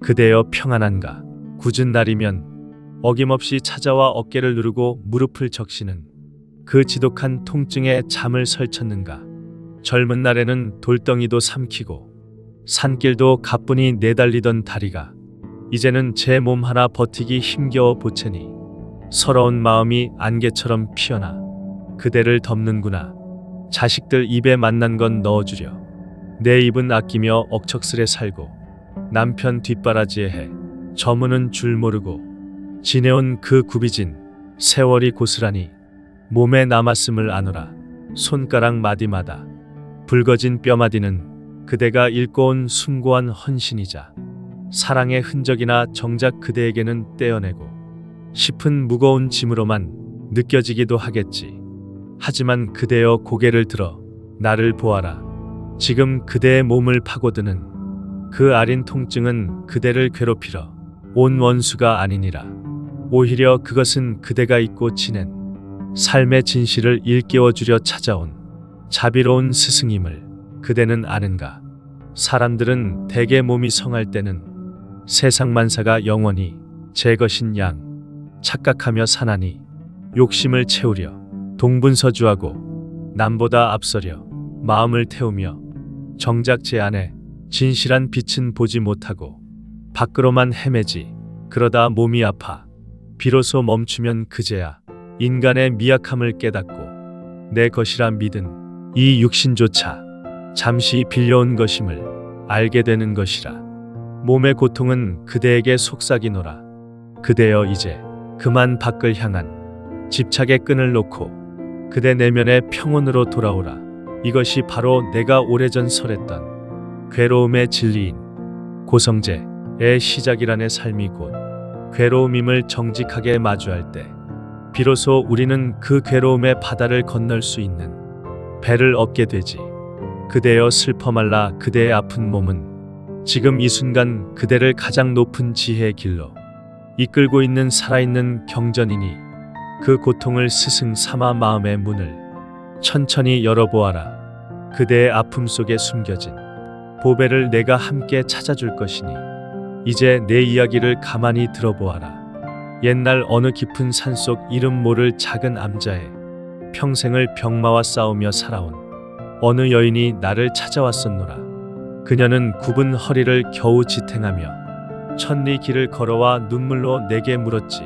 그대여 평안한가. 굳은 날이면 어김없이 찾아와 어깨를 누르고 무릎을 적시는 그 지독한 통증에 잠을 설쳤는가. 젊은 날에는 돌덩이도 삼키고 산길도 가뿐히 내달리던 다리가 이제는 제 몸 하나 버티기 힘겨워 보채니 서러운 마음이 안개처럼 피어나 그대를 덮는구나. 자식들 입에 맛난 건 넣어주려 내 입은 아끼며 억척스레 살고 남편 뒷바라지에 해 저무는 줄 모르고 지내온 그 굽이진 세월이 고스란히 몸에 남았음을 아노라. 손가락 마디마다 붉어진 뼈마디는 그대가 읽고 온 숭고한 헌신이자 사랑의 흔적이나 정작 그대에게는 떼어내고 싶은 무거운 짐으로만 느껴지기도 하겠지. 하지만 그대여 고개를 들어 나를 보아라. 지금 그대의 몸을 파고드는 그 아린 통증은 그대를 괴롭히러 온 원수가 아니니라. 오히려 그것은 그대가 잊고 지낸 삶의 진실을 일깨워 주려 찾아온 자비로운 스승임을 그대는 아는가. 사람들은 대개 몸이 성할 때는 세상 만사가 영원히 제 것인 양 착각하며 사나니 욕심을 채우려 동분서주하고 남보다 앞서려 마음을 태우며 정작 제 안에 진실한 빛은 보지 못하고 밖으로만 헤매지. 그러다 몸이 아파 비로소 멈추면 그제야 인간의 미약함을 깨닫고 내 것이라 믿은 이 육신조차 잠시 빌려온 것임을 알게 되는 것이라. 몸의 고통은 그대에게 속삭이노라. 그대여 이제 그만 밖을 향한 집착의 끈을 놓고 그대 내면의 평온으로 돌아오라. 이것이 바로 내가 오래전 설했던 괴로움의 진리인 고성제의 시작이라네. 삶이 곧 괴로움임을 정직하게 마주할 때 비로소 우리는 그 괴로움의 바다를 건널 수 있는 배를 얻게 되지. 그대여 슬퍼 말라. 그대의 아픈 몸은 지금 이 순간 그대를 가장 높은 지혜의 길로 이끌고 있는 살아있는 경전이니 그 고통을 스승 삼아 마음의 문을 천천히 열어보아라. 그대의 아픔 속에 숨겨진 보배를 내가 함께 찾아줄 것이니 이제 내 이야기를 가만히 들어보아라. 옛날 어느 깊은 산속 이름 모를 작은 암자의 평생을 병마와 싸우며 살아온 어느 여인이 나를 찾아왔었노라. 그녀는 굽은 허리를 겨우 지탱하며 천리 길을 걸어와 눈물로 내게 물었지.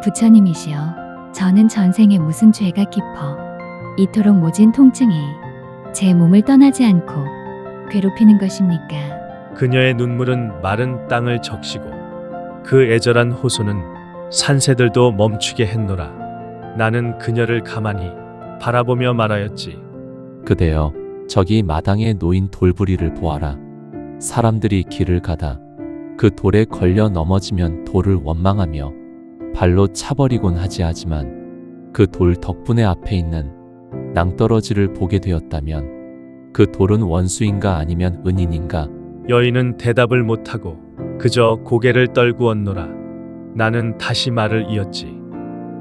부처님이시여, 저는 전생에 무슨 죄가 깊어 이토록 모진 통증이 제 몸을 떠나지 않고 괴롭히는 것입니까? 그녀의 눈물은 마른 땅을 적시고 그 애절한 호소는 산새들도 멈추게 했노라. 나는 그녀를 가만히 바라보며 말하였지. 그대여, 저기 마당에 놓인 돌부리를 보아라. 사람들이 길을 가다 그 돌에 걸려 넘어지면 돌을 원망하며 발로 차버리곤 하지만 그 돌 덕분에 앞에 있는 낭떠러지를 보게 되었다면 그 돌은 원수인가 아니면 은인인가? 여인은 대답을 못하고 그저 고개를 떨구었노라. 나는 다시 말을 이었지.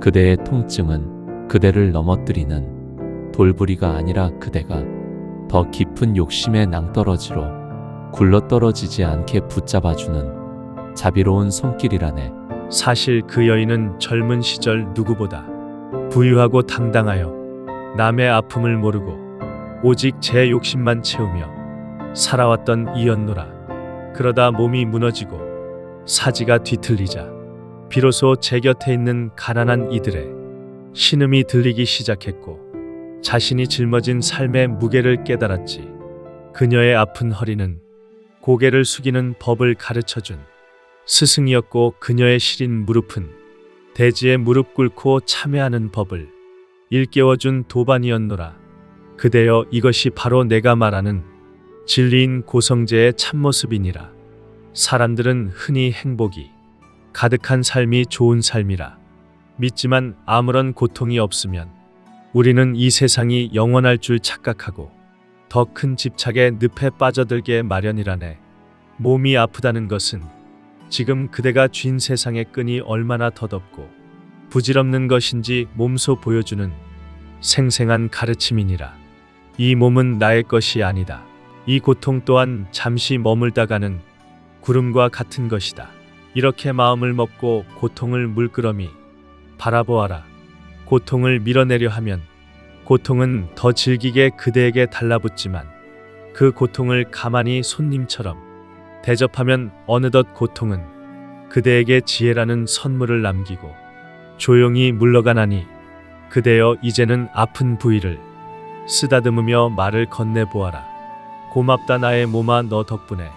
그대의 통증은 그대를 넘어뜨리는 돌부리가 아니라 그대가 더 깊은 욕심의 낭떠러지로 굴러떨어지지 않게 붙잡아주는 자비로운 손길이라네. 사실 그 여인은 젊은 시절 누구보다 부유하고 당당하여 남의 아픔을 모르고 오직 제 욕심만 채우며 살아왔던 이였노라. 그러다 몸이 무너지고 사지가 뒤틀리자 비로소 제 곁에 있는 가난한 이들의 신음이 들리기 시작했고 자신이 짊어진 삶의 무게를 깨달았지. 그녀의 아픈 허리는 고개를 숙이는 법을 가르쳐준 스승이었고 그녀의 시린 무릎은 대지에 무릎 꿇고 참회하는 법을 일깨워준 도반이었노라. 그대여, 이것이 바로 내가 말하는 진리인 고성제의 참모습이니라. 사람들은 흔히 행복이 가득한 삶이 좋은 삶이라 믿지만 아무런 고통이 없으면 우리는 이 세상이 영원할 줄 착각하고 더 큰 집착의 늪에 빠져들게 마련이라네. 몸이 아프다는 것은 지금 그대가 쥔 세상의 끈이 얼마나 더덥고 부질없는 것인지 몸소 보여주는 생생한 가르침이니라. 이 몸은 나의 것이 아니다. 이 고통 또한 잠시 머물다가는 구름과 같은 것이다. 이렇게 마음을 먹고 고통을 물끄러미 바라보아라. 고통을 밀어내려 하면 고통은 더 질기게 그대에게 달라붙지만 그 고통을 가만히 손님처럼 대접하면 어느덧 고통은 그대에게 지혜라는 선물을 남기고 조용히 물러가나니 그대여 이제는 아픈 부위를 쓰다듬으며 말을 건네보아라. 고맙다 나의 몸아 너 덕분에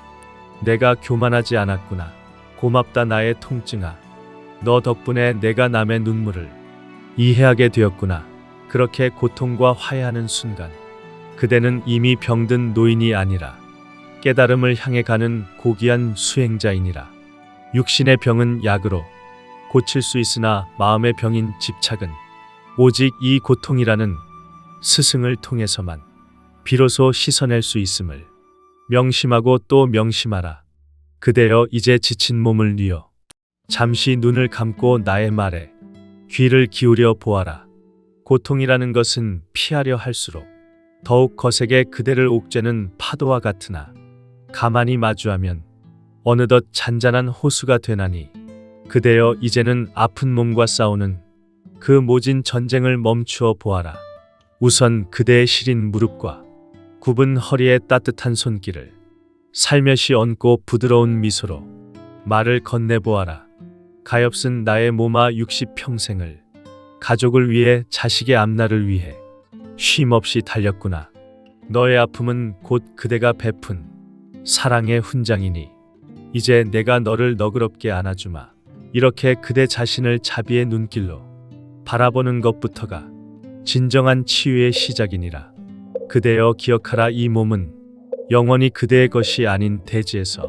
내가 교만하지 않았구나. 고맙다 나의 통증아 너 덕분에 내가 남의 눈물을 이해하게 되었구나. 그렇게 고통과 화해하는 순간 그대는 이미 병든 노인이 아니라 깨달음을 향해 가는 고귀한 수행자이니라. 육신의 병은 약으로 고칠 수 있으나 마음의 병인 집착은 오직 이 고통이라는 스승을 통해서만 비로소 씻어낼 수 있음을 명심하고 또 명심하라. 그대여 이제 지친 몸을 뉘어 잠시 눈을 감고 나의 말에 귀를 기울여 보아라. 고통이라는 것은 피하려 할수록 더욱 거세게 그대를 옥죄는 파도와 같으나 가만히 마주하면 어느덧 잔잔한 호수가 되나니 그대여 이제는 아픈 몸과 싸우는 그 모진 전쟁을 멈추어 보아라. 우선 그대의 시린 무릎과 굽은 허리에 따뜻한 손길을 살며시 얹고 부드러운 미소로 말을 건네보아라. 가엾은 나의 몸아 60평생을 가족을 위해 자식의 앞날을 위해 쉼없이 달렸구나. 너의 아픔은 곧 그대가 베푼 사랑의 훈장이니 이제 내가 너를 너그럽게 안아주마. 이렇게 그대 자신을 자비의 눈길로 바라보는 것부터가 진정한 치유의 시작이니라. 그대여 기억하라. 이 몸은 영원히 그대의 것이 아닌 대지에서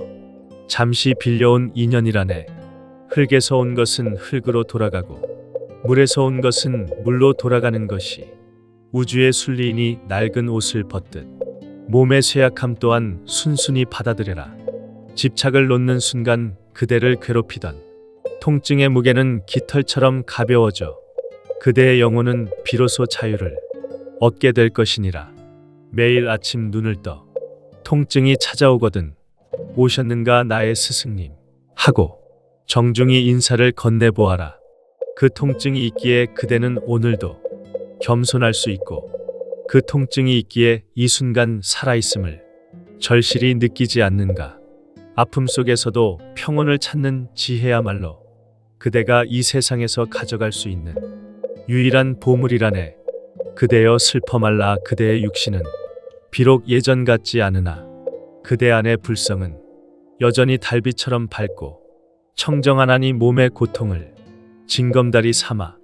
잠시 빌려온 인연이라네. 흙에서 온 것은 흙으로 돌아가고 물에서 온 것은 물로 돌아가는 것이 우주의 순리이니 낡은 옷을 벗듯 몸의 쇠약함 또한 순순히 받아들여라. 집착을 놓는 순간 그대를 괴롭히던 통증의 무게는 깃털처럼 가벼워져 그대의 영혼은 비로소 자유를 얻게 될 것이니라. 매일 아침 눈을 떠 통증이 찾아오거든 오셨는가 나의 스승님 하고 정중히 인사를 건네보아라. 그 통증이 있기에 그대는 오늘도 겸손할 수 있고 그 통증이 있기에 이 순간 살아있음을 절실히 느끼지 않는가. 아픔 속에서도 평온을 찾는 지혜야말로 그대가 이 세상에서 가져갈 수 있는 유일한 보물이라네. 그대여 슬퍼 말라. 그대의 육신은 비록 예전 같지 않으나 그대 안의 불성은 여전히 달빛처럼 밝고 청정하나니 몸의 고통을 징검다리 삼아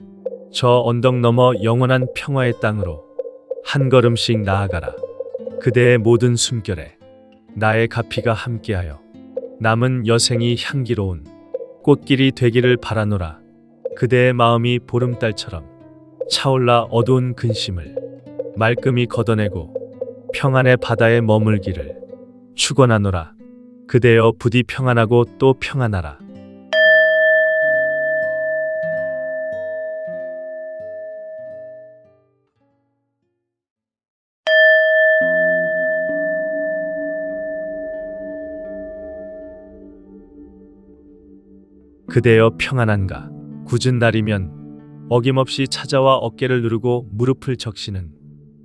저 언덕 너머 영원한 평화의 땅으로 한 걸음씩 나아가라. 그대의 모든 숨결에 나의 가피가 함께하여 남은 여생이 향기로운 꽃길이 되기를 바라노라. 그대의 마음이 보름달처럼 차올라 어두운 근심을 말끔히 걷어내고 평안의 바다에 머물기를 축원하노라. 그대여 부디 평안하고 또 평안하라. 그대여 평안한가. 굳은 날이면 어김없이 찾아와 어깨를 누르고 무릎을 적시는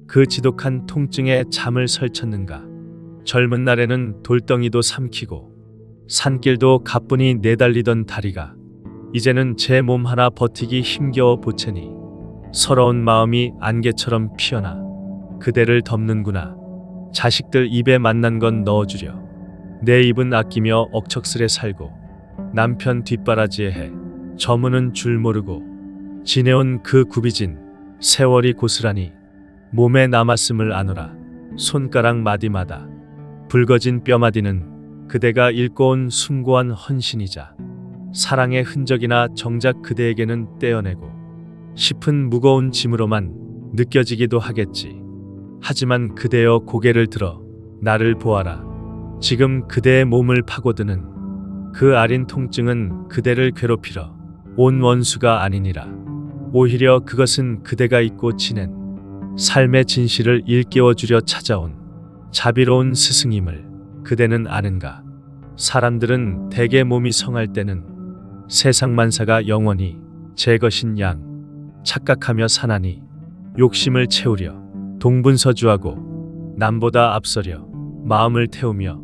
그 지독한 통증에 잠을 설쳤는가. 젊은 날에는 돌덩이도 삼키고 산길도 가뿐히 내달리던 다리가 이제는 제 몸 하나 버티기 힘겨워 보채니 서러운 마음이 안개처럼 피어나 그대를 덮는구나. 자식들 입에 맛난 건 넣어주려 내 입은 아끼며 억척스레 살고 남편 뒷바라지에 해 저무는 줄 모르고 지내온 그 굽이진 세월이 고스란히 몸에 남았음을 아노라. 손가락 마디마다 붉어진 뼈마디는 그대가 읽고 온 숭고한 헌신이자 사랑의 흔적이나 정작 그대에게는 떼어내고 싶은 무거운 짐으로만 느껴지기도 하겠지. 하지만 그대여 고개를 들어 나를 보아라. 지금 그대의 몸을 파고드는 그 아린 통증은 그대를 괴롭히러 온 원수가 아니니라. 오히려 그것은 그대가 잊고 지낸 삶의 진실을 일깨워주려 찾아온 자비로운 스승임을 그대는 아는가. 사람들은 대개 몸이 성할 때는 세상 만사가 영원히 제 것인 양 착각하며 사나니 욕심을 채우려 동분서주하고 남보다 앞서려 마음을 태우며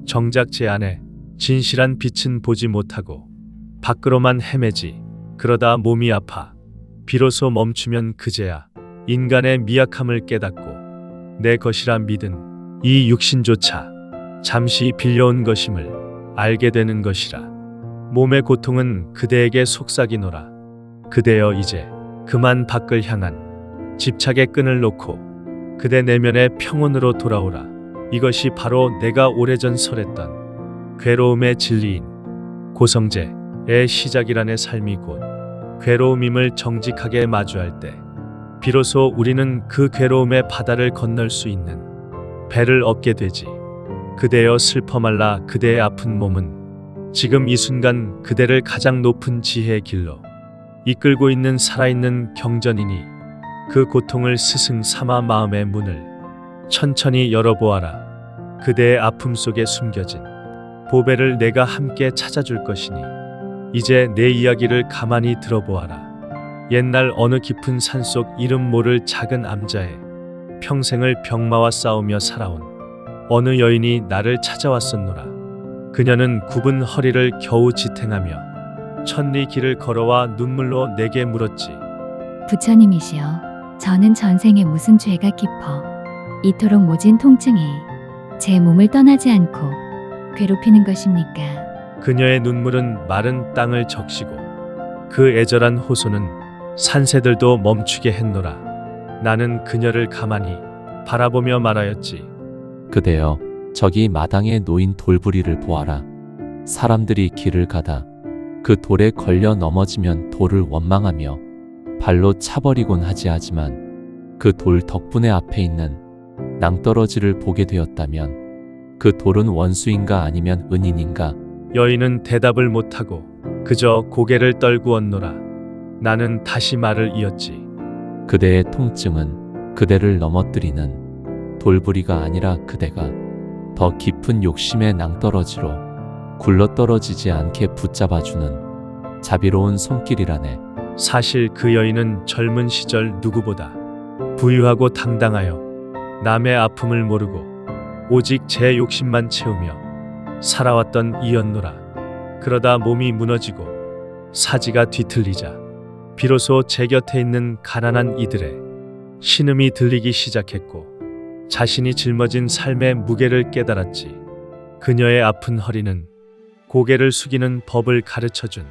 정작 제 안에 진실한 빛은 보지 못하고 밖으로만 헤매지. 그러다 몸이 아파 비로소 멈추면 그제야 인간의 미약함을 깨닫고 내 것이라 믿은 이 육신조차 잠시 빌려온 것임을 알게 되는 것이라. 몸의 고통은 그대에게 속삭이노라. 그대여 이제 그만 밖을 향한 집착의 끈을 놓고 그대 내면의 평온으로 돌아오라. 이것이 바로 내가 오래전 설했던 괴로움의 진리인 고성제의 시작이라네. 삶이 곧 괴로움임을 정직하게 마주할 때 비로소 우리는 그 괴로움의 바다를 건널 수 있는 배를 얻게 되지. 그대여 슬퍼 말라. 그대의 아픈 몸은 지금 이 순간 그대를 가장 높은 지혜의 길로 이끌고 있는 살아있는 경전이니 그 고통을 스승 삼아 마음의 문을 천천히 열어보아라. 그대의 아픔 속에 숨겨진 보배를 내가 함께 찾아줄 것이니 이제 내 이야기를 가만히 들어보아라. 옛날 어느 깊은 산속 이름 모를 작은 암자에 평생을 병마와 싸우며 살아온 어느 여인이 나를 찾아왔었노라. 그녀는 굽은 허리를 겨우 지탱하며 천리 길을 걸어와 눈물로 내게 물었지. 부처님이시여, 저는 전생에 무슨 죄가 깊어 이토록 모진 통증에 제 몸을 떠나지 않고 괴롭히는 것입니까? 그녀의 눈물은 마른 땅을 적시고 그 애절한 호소는 산새들도 멈추게 했노라. 나는 그녀를 가만히 바라보며 말하였지. 그대여, 저기 마당에 놓인 돌부리를 보아라. 사람들이 길을 가다 그 돌에 걸려 넘어지면 돌을 원망하며 발로 차버리곤 하지만 그 돌 덕분에 앞에 있는 낭떠러지를 보게 되었다면 그 돌은 원수인가 아니면 은인인가? 여인은 대답을 못하고 그저 고개를 떨구었노라. 나는 다시 말을 이었지. 그대의 통증은 그대를 넘어뜨리는 돌부리가 아니라 그대가 더 깊은 욕심의 낭떠러지로 굴러떨어지지 않게 붙잡아주는 자비로운 손길이라네. 사실 그 여인은 젊은 시절 누구보다 부유하고 당당하여 남의 아픔을 모르고 오직 제 욕심만 채우며 살아왔던 이였노라. 그러다 몸이 무너지고 사지가 뒤틀리자 비로소 제 곁에 있는 가난한 이들의 신음이 들리기 시작했고 자신이 짊어진 삶의 무게를 깨달았지. 그녀의 아픈 허리는 고개를 숙이는 법을 가르쳐준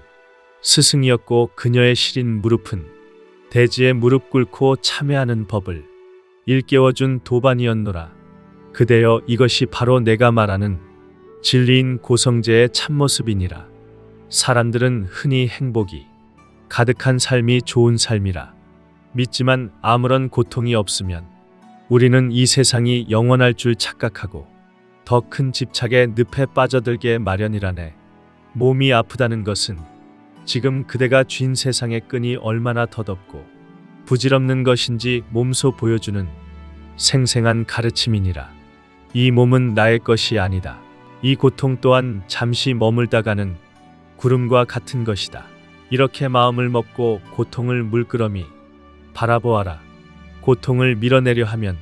스승이었고 그녀의 시린 무릎은 대지에 무릎 꿇고 참회하는 법을 일깨워준 도반이었노라. 그대여, 이것이 바로 내가 말하는 진리인 고성제의 참모습이니라. 사람들은 흔히 행복이 가득한 삶이 좋은 삶이라 믿지만 아무런 고통이 없으면 우리는 이 세상이 영원할 줄 착각하고 더 큰 집착의 늪에 빠져들게 마련이라네. 몸이 아프다는 것은 지금 그대가 쥔 세상의 끈이 얼마나 더덥고 부질없는 것인지 몸소 보여주는 생생한 가르침이니라. 이 몸은 나의 것이 아니다. 이 고통 또한 잠시 머물다가는 구름과 같은 것이다. 이렇게 마음을 먹고 고통을 물끄러미 바라보아라. 고통을 밀어내려 하면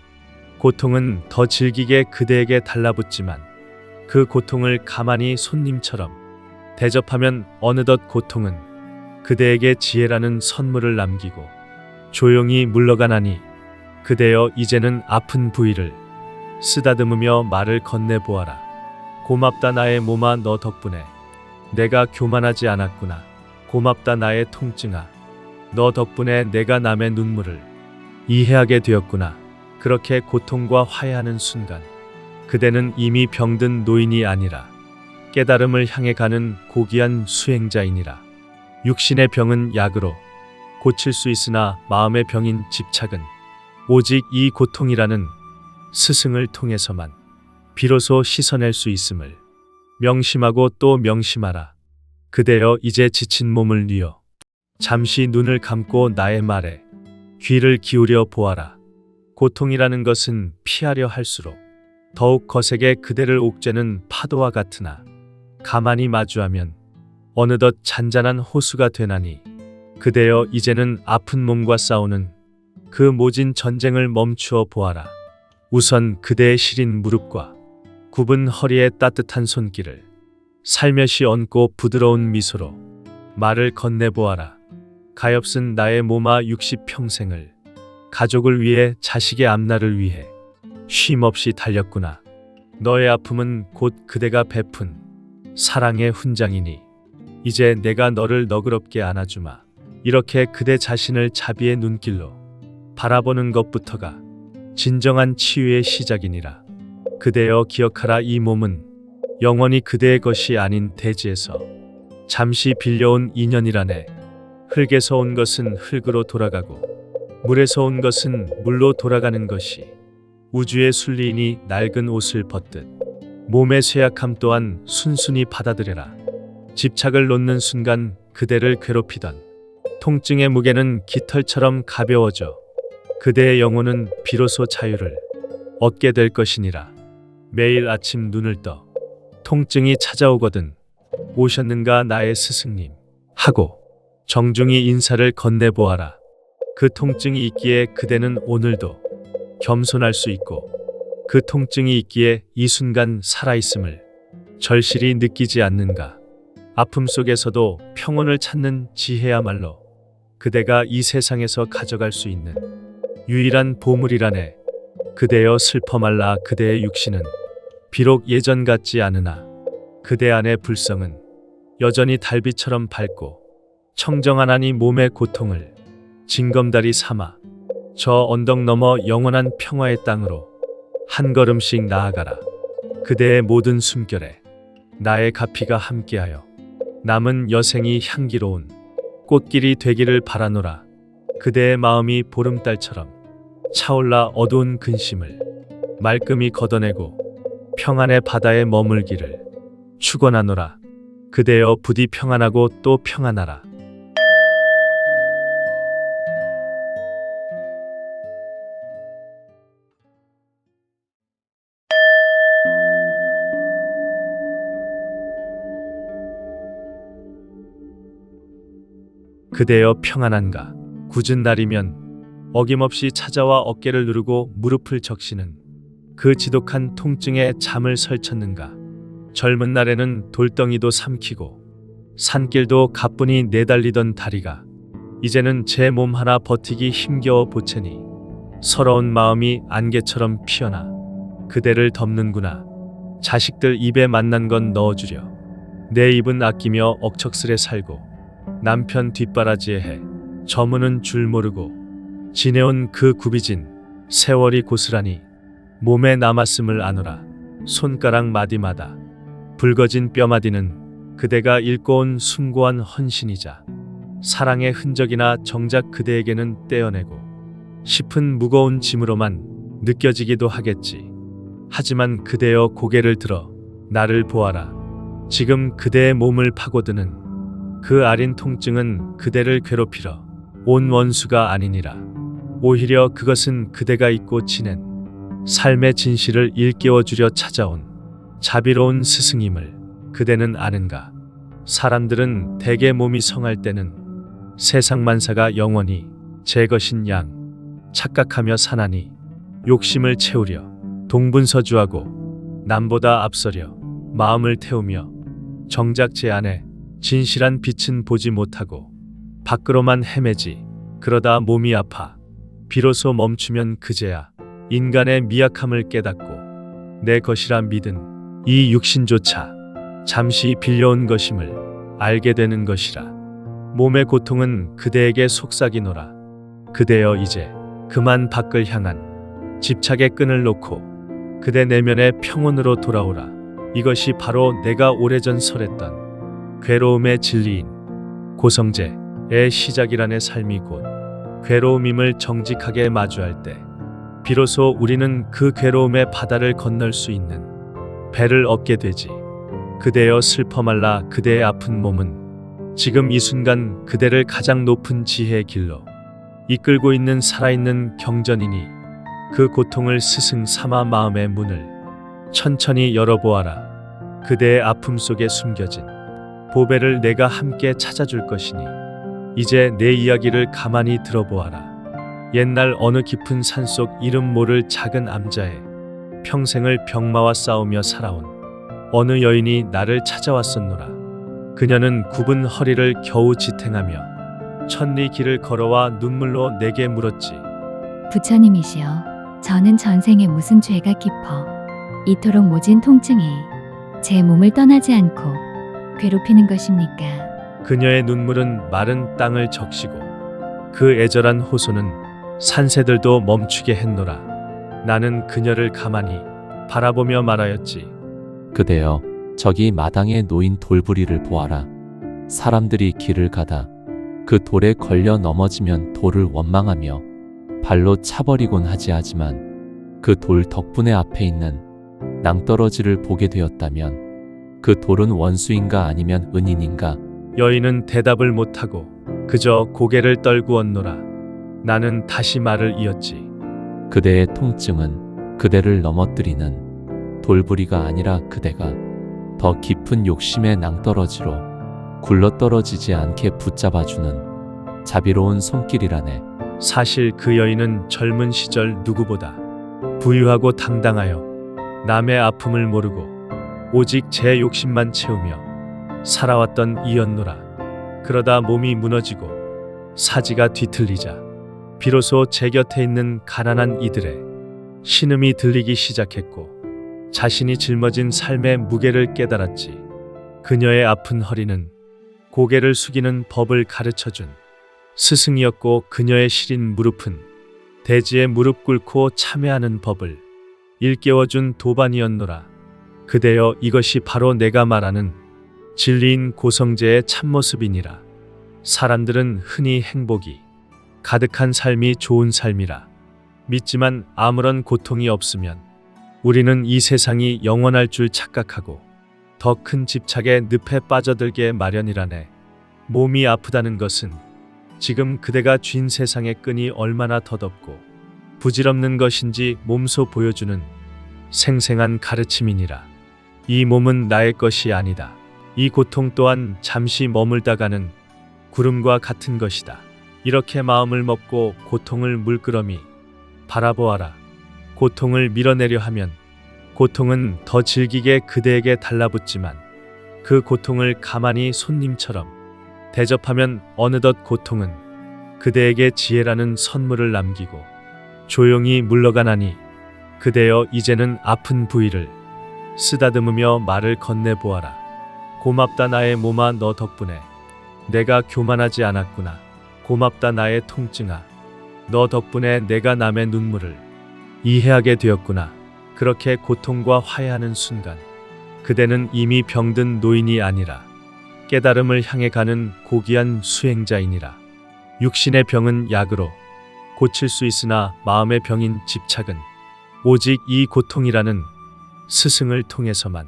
고통은 더 질기게 그대에게 달라붙지만 그 고통을 가만히 손님처럼 대접하면 어느덧 고통은 그대에게 지혜라는 선물을 남기고 조용히 물러가나니 그대여, 이제는 아픈 부위를 쓰다듬으며 말을 건네보아라. 고맙다 나의 몸아, 너 덕분에 내가 교만하지 않았구나. 고맙다 나의 통증아, 너 덕분에 내가 남의 눈물을 이해하게 되었구나. 그렇게 고통과 화해하는 순간 그대는 이미 병든 노인이 아니라 깨달음을 향해 가는 고귀한 수행자이니라. 육신의 병은 약으로 고칠 수 있으나 마음의 병인 집착은 오직 이 고통이라는 스승을 통해서만 비로소 씻어낼 수 있음을 명심하고 또 명심하라. 그대여, 이제 지친 몸을 뉘어 잠시 눈을 감고 나의 말에 귀를 기울여 보아라. 고통이라는 것은 피하려 할수록 더욱 거세게 그대를 옥죄는 파도와 같으나 가만히 마주하면 어느덧 잔잔한 호수가 되나니 그대여 이제는 아픈 몸과 싸우는 그 모진 전쟁을 멈추어 보아라. 우선 그대의 시린 무릎과 굽은 허리에 따뜻한 손길을 살며시 얹고 부드러운 미소로 말을 건네보아라. 가엾은 나의 몸아 60평생을 가족을 위해 자식의 앞날을 위해 쉼없이 달렸구나. 너의 아픔은 곧 그대가 베푼 사랑의 훈장이니 이제 내가 너를 너그럽게 안아주마. 이렇게 그대 자신을 자비의 눈길로 바라보는 것부터가 진정한 치유의 시작이니라. 그대여 기억하라. 이 몸은 영원히 그대의 것이 아닌 대지에서 잠시 빌려온 인연이라네. 흙에서 온 것은 흙으로 돌아가고 물에서 온 것은 물로 돌아가는 것이 우주의 순리이니 낡은 옷을 벗듯 몸의 쇠약함 또한 순순히 받아들여라. 집착을 놓는 순간 그대를 괴롭히던 통증의 무게는 깃털처럼 가벼워져 그대의 영혼은 비로소 자유를 얻게 될 것이니라. 매일 아침 눈을 떠 통증이 찾아오거든 오셨는가 나의 스승님 하고 정중히 인사를 건네보아라. 그 통증이 있기에 그대는 오늘도 겸손할 수 있고 그 통증이 있기에 이 순간 살아있음을 절실히 느끼지 않는가. 아픔 속에서도 평온을 찾는 지혜야말로 그대가 이 세상에서 가져갈 수 있는 유일한 보물이라네. 그대여 슬퍼 말라. 그대의 육신은 비록 예전 같지 않으나 그대 안의 불성은 여전히 달빛처럼 밝고 청정하나니 몸의 고통을 징검다리 삼아 저 언덕 너머 영원한 평화의 땅으로 한 걸음씩 나아가라. 그대의 모든 숨결에 나의 가피가 함께하여 남은 여생이 향기로운 꽃길이 되기를 바라노라. 그대의 마음이 보름달처럼 차올라 어두운 근심을 말끔히 걷어내고 평안의 바다에 머물기를 축원하노라. 그대여 부디 평안하고 또 평안하라. 그대여 평안한가. 굳은 날이면 어김없이 찾아와 어깨를 누르고 무릎을 적시는 그 지독한 통증에 잠을 설쳤는가. 젊은 날에는 돌덩이도 삼키고 산길도 가뿐히 내달리던 다리가 이제는 제 몸 하나 버티기 힘겨워 보채니 서러운 마음이 안개처럼 피어나 그대를 덮는구나. 자식들 입에 맛난 건 넣어주려 내 입은 아끼며 억척스레 살고 남편 뒷바라지에 해 저무는 줄 모르고 지내온 그 굽이진 세월이 고스란히 몸에 남았음을 아노라. 손가락 마디마다 붉어진 뼈마디는 그대가 읽고 온 숭고한 헌신이자 사랑의 흔적이나 정작 그대에게는 떼어내고 싶은 무거운 짐으로만 느껴지기도 하겠지. 하지만 그대여 고개를 들어 나를 보아라. 지금 그대의 몸을 파고드는 그 아린 통증은 그대를 괴롭히러 온 원수가 아니니라. 오히려 그것은 그대가 잊고 지낸 삶의 진실을 일깨워 주려 찾아온 자비로운 스승임을 그대는 아는가. 사람들은 대개 몸이 성할 때는 세상 만사가 영원히 제 것인 양 착각하며 사나니 욕심을 채우려 동분서주하고 남보다 앞서려 마음을 태우며 정작 제 안에 진실한 빛은 보지 못하고 밖으로만 헤매지. 그러다 몸이 아파 비로소 멈추면 그제야 인간의 미약함을 깨닫고 내 것이라 믿은 이 육신조차 잠시 빌려온 것임을 알게 되는 것이라. 몸의 고통은 그대에게 속삭이노라. 그대여 이제 그만 밖을 향한 집착의 끈을 놓고 그대 내면의 평온으로 돌아오라. 이것이 바로 내가 오래전 설했던 괴로움의 진리인 고성제의 시작이라네. 삶이 곧 괴로움임을 정직하게 마주할 때 비로소 우리는 그 괴로움의 바다를 건널 수 있는 배를 얻게 되지. 그대여 슬퍼 말라. 그대의 아픈 몸은 지금 이 순간 그대를 가장 높은 지혜의 길로 이끌고 있는 살아있는 경전이니 그 고통을 스승 삼아 마음의 문을 천천히 열어보아라. 그대의 아픔 속에 숨겨진 보배를 내가 함께 찾아줄 것이니 이제 내 이야기를 가만히 들어보아라. 옛날 어느 깊은 산속 이름 모를 작은 암자에 평생을 병마와 싸우며 살아온 어느 여인이 나를 찾아왔었노라. 그녀는 굽은 허리를 겨우 지탱하며 천리 길을 걸어와 눈물로 내게 물었지. 부처님이시여, 저는 전생에 무슨 죄가 깊어 이토록 모진 통증에 제 몸을 떠나지 않고 괴롭히는 것입니까? 그녀의 눈물은 마른 땅을 적시고 그 애절한 호소는 산새들도 멈추게 했노라. 나는 그녀를 가만히 바라보며 말하였지. 그대여, 저기 마당에 놓인 돌부리를 보아라. 사람들이 길을 가다 그 돌에 걸려 넘어지면 돌을 원망하며 발로 차버리곤 하지만 그 돌 덕분에 앞에 있는 낭떠러지를 보게 되었다면 그 돌은 원수인가 아니면 은인인가? 여인은 대답을 못하고 그저 고개를 떨구었노라. 나는 다시 말을 이었지. 그대의 통증은 그대를 넘어뜨리는 돌부리가 아니라 그대가 더 깊은 욕심의 낭떠러지로 굴러떨어지지 않게 붙잡아주는 자비로운 손길이라네. 사실 그 여인은 젊은 시절 누구보다 부유하고 당당하여 남의 아픔을 모르고 오직 제 욕심만 채우며 살아왔던 이였노라. 그러다 몸이 무너지고 사지가 뒤틀리자 비로소 제 곁에 있는 가난한 이들의 신음이 들리기 시작했고 자신이 짊어진 삶의 무게를 깨달았지. 그녀의 아픈 허리는 고개를 숙이는 법을 가르쳐준 스승이었고 그녀의 시린 무릎은 대지에 무릎 꿇고 참회하는 법을 일깨워준 도반이었노라. 그대여, 이것이 바로 내가 말하는 진리인 고성제의 참모습이니라. 사람들은 흔히 행복이 가득한 삶이 좋은 삶이라 믿지만 아무런 고통이 없으면 우리는 이 세상이 영원할 줄 착각하고 더 큰 집착의 늪에 빠져들게 마련이라네. 몸이 아프다는 것은 지금 그대가 쥔 세상의 끈이 얼마나 더덥고 부질없는 것인지 몸소 보여주는 생생한 가르침이니라. 이 몸은 나의 것이 아니다. 이 고통 또한 잠시 머물다가는 구름과 같은 것이다. 이렇게 마음을 먹고 고통을 물끄러미 바라보아라. 고통을 밀어내려 하면 고통은 더 질기게 그대에게 달라붙지만 그 고통을 가만히 손님처럼 대접하면 어느덧 고통은 그대에게 지혜라는 선물을 남기고 조용히 물러가나니 그대여, 이제는 아픈 부위를 쓰다듬으며 말을 건네보아라. 고맙다 나의 몸아, 너 덕분에 내가 교만하지 않았구나. 고맙다 나의 통증아, 너 덕분에 내가 남의 눈물을 이해하게 되었구나. 그렇게 고통과 화해하는 순간 그대는 이미 병든 노인이 아니라 깨달음을 향해 가는 고귀한 수행자이니라. 육신의 병은 약으로 고칠 수 있으나 마음의 병인 집착은 오직 이 고통이라는 스승을 통해서만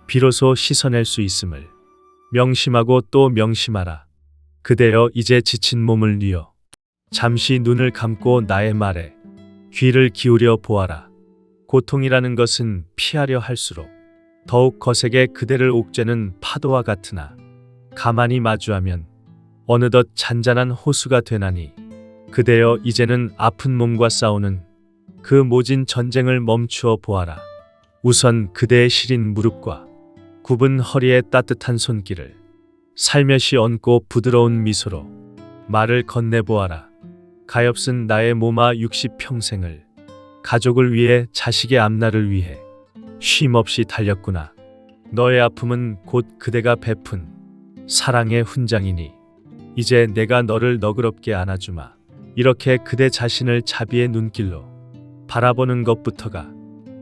비로소 씻어낼 수 있음을 명심하고 또 명심하라. 그대여, 이제 지친 몸을 뉘어 잠시 눈을 감고 나의 말에 귀를 기울여 보아라. 고통이라는 것은 피하려 할수록 더욱 거세게 그대를 옥죄는 파도와 같으나 가만히 마주하면 어느덧 잔잔한 호수가 되나니 그대여, 이제는 아픈 몸과 싸우는 그 모진 전쟁을 멈추어 보아라. 우선 그대의 시린 무릎과 굽은 허리에 따뜻한 손길을 살며시 얹고 부드러운 미소로 말을 건네보아라. 가엾은 나의 몸아, 60평생을 가족을 위해 자식의 앞날을 위해 쉼없이 달렸구나. 너의 아픔은 곧 그대가 베푼 사랑의 훈장이니 이제 내가 너를 너그럽게 안아주마. 이렇게 그대 자신을 자비의 눈길로 바라보는 것부터가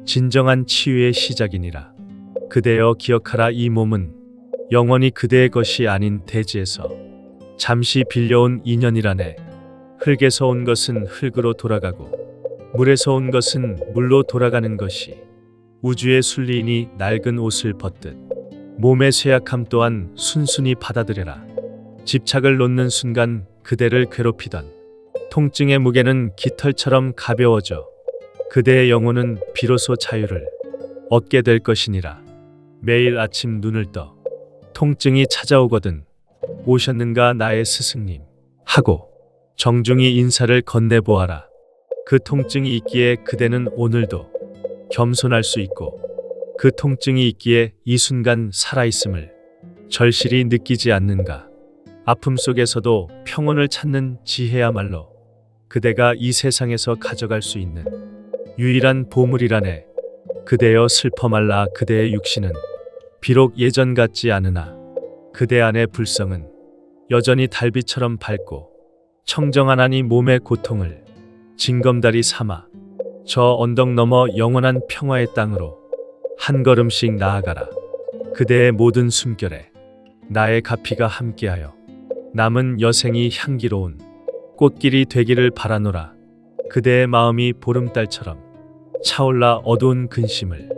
진정한 치유의 시작이니라. 그대여, 기억하라. 이 몸은 영원히 그대의 것이 아닌 대지에서 잠시 빌려온 인연이라네. 흙에서 온 것은 흙으로 돌아가고 물에서 온 것은 물로 돌아가는 것이 우주의 순리이니 낡은 옷을 벗듯 몸의 쇠약함 또한 순순히 받아들여라. 집착을 놓는 순간 그대를 괴롭히던 통증의 무게는 깃털처럼 가벼워져 그대의 영혼은 비로소 자유를 얻게 될 것이니라. 매일 아침 눈을 떠 통증이 찾아오거든. 오셨는가 나의 스승님 하고 정중히 인사를 건네보아라. 그 통증이 있기에 그대는 오늘도 겸손할 수 있고 그 통증이 있기에 이 순간 살아있음을 절실히 느끼지 않는가. 아픔 속에서도 평온을 찾는 지혜야말로 그대가 이 세상에서 가져갈 수 있는 유일한 보물이라네. 그대여 슬퍼 말라. 그대의 육신은 비록 예전 같지 않으나 그대 안의 불성은 여전히 달빛처럼 밝고 청정하나니 몸의 고통을 징검다리 삼아 저 언덕 너머 영원한 평화의 땅으로 한 걸음씩 나아가라. 그대의 모든 숨결에 나의 가피가 함께하여 남은 여생이 향기로운 꽃길이 되기를 바라노라. 그대의 마음이 보름달처럼 차올라 어두운 근심을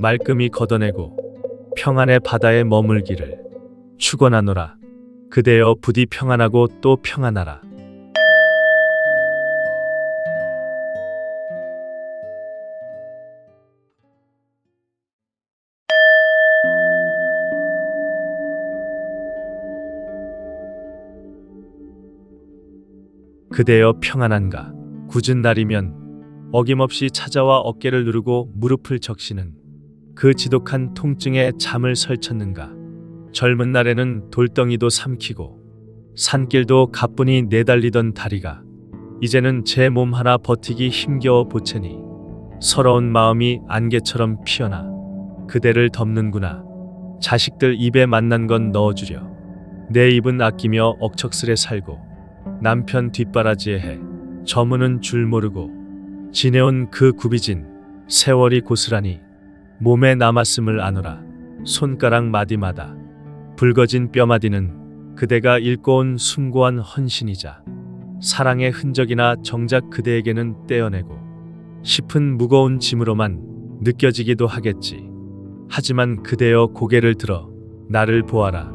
말끔히 걷어내고 평안의 바다에 머물기를 축원하노라. 그대여 부디 평안하고 또 평안하라. 그대여 평안한가. 굳은 날이면 어김없이 찾아와 어깨를 누르고 무릎을 적시는 그 지독한 통증에 잠을 설쳤는가. 젊은 날에는 돌덩이도 삼키고 산길도 가뿐히 내달리던 다리가 이제는 제 몸 하나 버티기 힘겨워 보채니 서러운 마음이 안개처럼 피어나 그대를 덮는구나. 자식들 입에 맛난 건 넣어주려 내 입은 아끼며 억척스레 살고 남편 뒷바라지에 해 저무는 줄 모르고 지내온 그 굽이진 세월이 고스란히 몸에 남았음을 아노라. 손가락 마디마다 붉어진 뼈마디는 그대가 읽고 온 숭고한 헌신이자 사랑의 흔적이나 정작 그대에게는 떼어내고 싶은 무거운 짐으로만 느껴지기도 하겠지. 하지만 그대여 고개를 들어 나를 보아라.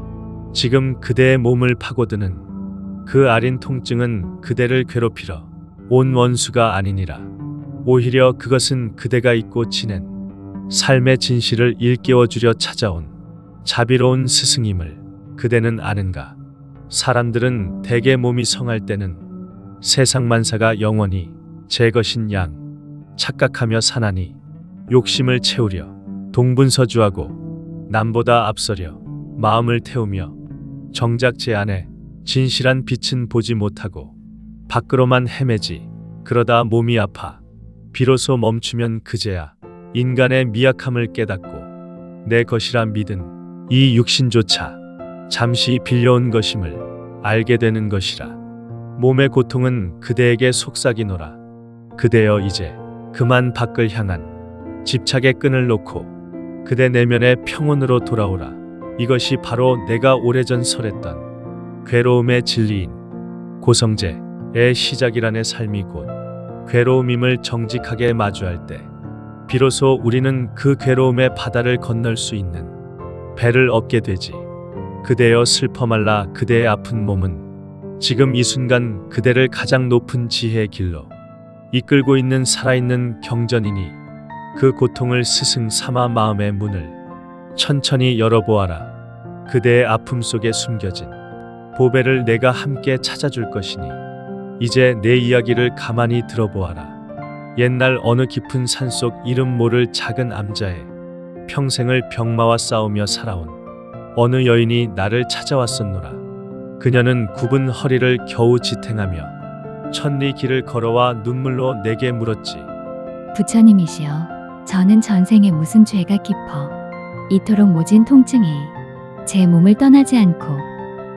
지금 그대의 몸을 파고드는 그 아린 통증은 그대를 괴롭히러 온 원수가 아니니라. 오히려 그것은 그대가 잊고 지낸 삶의 진실을 일깨워주려 찾아온 자비로운 스승임을 그대는 아는가. 사람들은 대개 몸이 성할 때는 세상 만사가 영원히 제 것인 양 착각하며 사나니 욕심을 채우려 동분서주하고 남보다 앞서려 마음을 태우며 정작 제 안에 진실한 빛은 보지 못하고 밖으로만 헤매지. 그러다 몸이 아파 비로소 멈추면 그제야 인간의 미약함을 깨닫고 내 것이라 믿은 이 육신조차 잠시 빌려온 것임을 알게 되는 것이라. 몸의 고통은 그대에게 속삭이노라. 그대여 이제 그만 밖을 향한 집착의 끈을 놓고 그대 내면의 평온으로 돌아오라. 이것이 바로 내가 오래전 설했던 괴로움의 진리인 고성제의 시작이라네. 삶이 곧 괴로움임을 정직하게 마주할 때 비로소 우리는 그 괴로움의 바다를 건널 수 있는 배를 얻게 되지. 그대여 슬퍼 말라. 그대의 아픈 몸은 지금 이 순간 그대를 가장 높은 지혜의 길로 이끌고 있는 살아있는 경전이니 그 고통을 스승 삼아 마음의 문을 천천히 열어보아라. 그대의 아픔 속에 숨겨진 보배를 내가 함께 찾아줄 것이니 이제 내 이야기를 가만히 들어보아라. 옛날 어느 깊은 산속 이름 모를 작은 암자에 평생을 병마와 싸우며 살아온 어느 여인이 나를 찾아왔었노라. 그녀는 굽은 허리를 겨우 지탱하며 천리 길을 걸어와 눈물로 내게 물었지. 부처님이시여, 저는 전생에 무슨 죄가 깊어 이토록 모진 통증에 제 몸을 떠나지 않고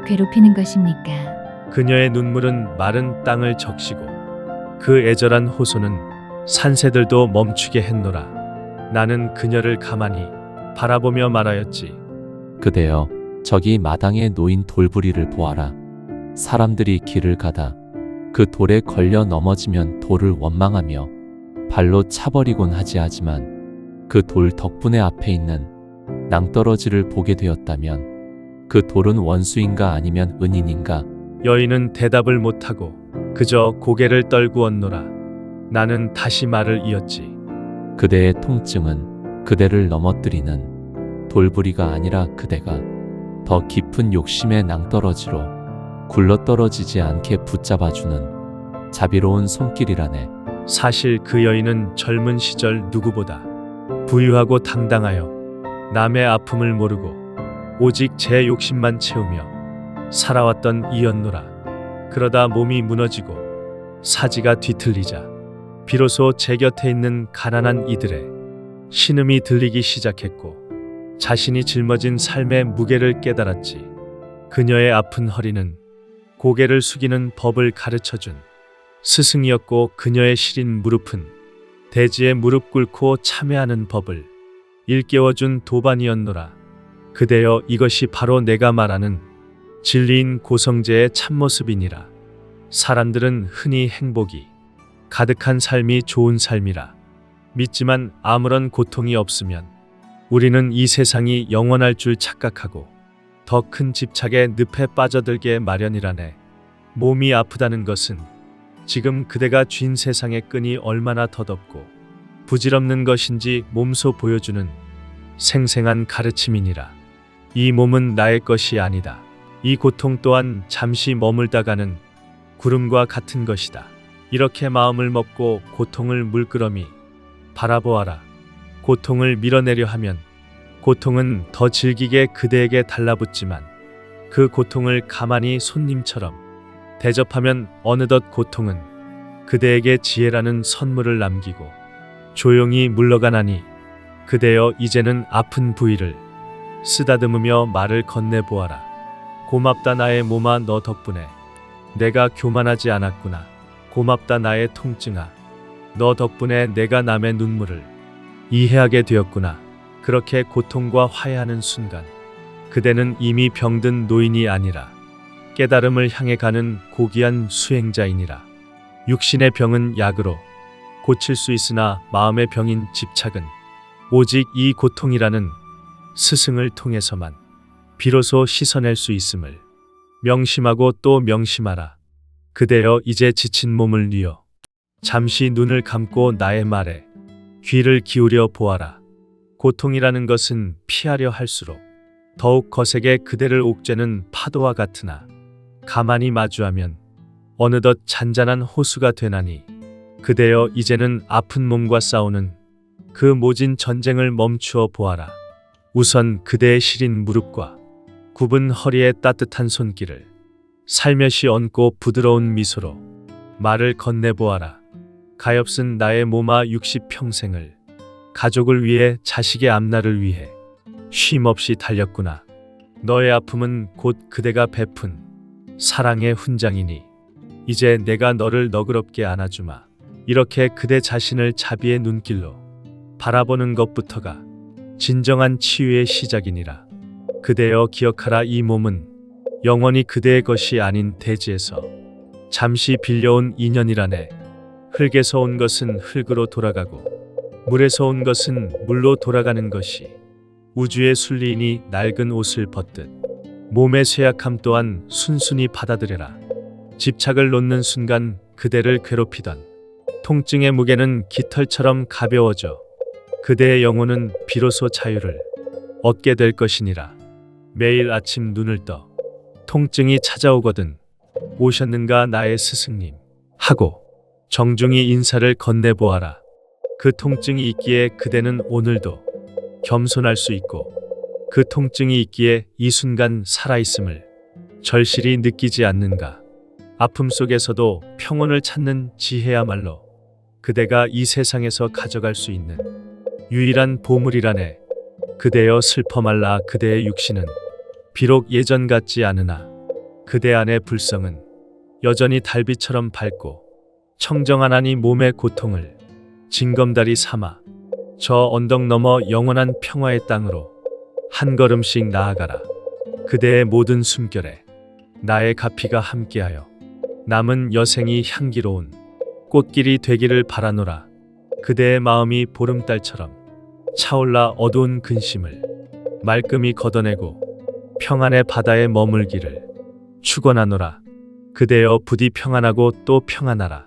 괴롭히는 것입니까? 그녀의 눈물은 마른 땅을 적시고 그 애절한 호소는 산새들도 멈추게 했노라. 나는 그녀를 가만히 바라보며 말하였지. 그대여, 저기 마당에 놓인 돌부리를 보아라. 사람들이 길을 가다 그 돌에 걸려 넘어지면 돌을 원망하며 발로 차버리곤 하지만 그 돌 덕분에 앞에 있는 낭떠러지를 보게 되었다면 그 돌은 원수인가 아니면 은인인가? 여인은 대답을 못하고 그저 고개를 떨구었노라. 나는 다시 말을 이었지. 그대의 통증은 그대를 넘어뜨리는 돌부리가 아니라 그대가 더 깊은 욕심의 낭떠러지로 굴러떨어지지 않게 붙잡아주는 자비로운 손길이라네. 사실 그 여인은 젊은 시절 누구보다 부유하고 당당하여 남의 아픔을 모르고 오직 제 욕심만 채우며 살아왔던 이였노라. 그러다 몸이 무너지고 사지가 뒤틀리자 비로소 제 곁에 있는 가난한 이들의 신음이 들리기 시작했고 자신이 짊어진 삶의 무게를 깨달았지. 그녀의 아픈 허리는 고개를 숙이는 법을 가르쳐준 스승이었고 그녀의 시린 무릎은 대지에 무릎 꿇고 참회하는 법을 일깨워준 도반이었노라. 그대여, 이것이 바로 내가 말하는 진리인 고성제의 참모습이니라. 사람들은 흔히 행복이 가득한 삶이 좋은 삶이라 믿지만 아무런 고통이 없으면 우리는 이 세상이 영원할 줄 착각하고 더 큰 집착의 늪에 빠져들게 마련이라네. 몸이 아프다는 것은 지금 그대가 쥔 세상의 끈이 얼마나 더덥고 부질없는 것인지 몸소 보여주는 생생한 가르침이니라. 이 몸은 나의 것이 아니다. 이 고통 또한 잠시 머물다가는 구름과 같은 것이다. 이렇게 마음을 먹고 고통을 물끄러미 바라보아라. 고통을 밀어내려 하면 고통은 더 질기게 그대에게 달라붙지만 그 고통을 가만히 손님처럼 대접하면 어느덧 고통은 그대에게 지혜라는 선물을 남기고 조용히 물러가나니, 그대여, 이제는 아픈 부위를 쓰다듬으며 말을 건네보아라. 고맙다 나의 몸아, 너 덕분에 내가 교만하지 않았구나. 고맙다 나의 통증아, 너 덕분에 내가 남의 눈물을 이해하게 되었구나. 그렇게 고통과 화해하는 순간 그대는 이미 병든 노인이 아니라 깨달음을 향해 가는 고귀한 수행자이니라. 육신의 병은 약으로 고칠 수 있으나 마음의 병인 집착은 오직 이 고통이라는 스승을 통해서만 비로소 씻어낼 수 있음을 명심하고 또 명심하라. 그대여, 이제 지친 몸을 뉘어 잠시 눈을 감고 나의 말에 귀를 기울여 보아라. 고통이라는 것은 피하려 할수록 더욱 거세게 그대를 옥죄는 파도와 같으나 가만히 마주하면 어느덧 잔잔한 호수가 되나니, 그대여, 이제는 아픈 몸과 싸우는 그 모진 전쟁을 멈추어 보아라. 우선 그대의 시린 무릎과 굽은 허리에 따뜻한 손길을 살며시 얹고 부드러운 미소로 말을 건네보아라. 가엾은 나의 몸아, 60평생을 가족을 위해, 자식의 앞날을 위해 쉼없이 달렸구나. 너의 아픔은 곧 그대가 베푼 사랑의 훈장이니 이제 내가 너를 너그럽게 안아주마. 이렇게 그대 자신을 자비의 눈길로 바라보는 것부터가 진정한 치유의 시작이니라. 그대여, 기억하라. 이 몸은 영원히 그대의 것이 아닌 대지에서 잠시 빌려온 인연이라네. 흙에서 온 것은 흙으로 돌아가고 물에서 온 것은 물로 돌아가는 것이 우주의 순리이니, 낡은 옷을 벗듯 몸의 쇠약함 또한 순순히 받아들여라. 집착을 놓는 순간 그대를 괴롭히던 통증의 무게는 깃털처럼 가벼워져 그대의 영혼은 비로소 자유를 얻게 될 것이니라. 매일 아침 눈을 떠 통증이 찾아오거든 오셨는가 나의 스승님 하고 정중히 인사를 건네보아라. 그 통증이 있기에 그대는 오늘도 겸손할 수 있고 그 통증이 있기에 이 순간 살아있음을 절실히 느끼지 않는가. 아픔 속에서도 평온을 찾는 지혜야말로 그대가 이 세상에서 가져갈 수 있는 유일한 보물이라네. 그대여, 슬퍼 말라. 그대의 육신은 비록 예전 같지 않으나 그대 안의 불성은 여전히 달빛처럼 밝고 청정하나니, 몸의 고통을 징검다리 삼아 저 언덕 너머 영원한 평화의 땅으로 한 걸음씩 나아가라. 그대의 모든 숨결에 나의 가피가 함께하여 남은 여생이 향기로운 꽃길이 되기를 바라노라. 그대의 마음이 보름달처럼 차올라 어두운 근심을 말끔히 걷어내고 평안의 바다에 머물기를 축원하노라. 그대여, 부디 평안하고 또 평안하라.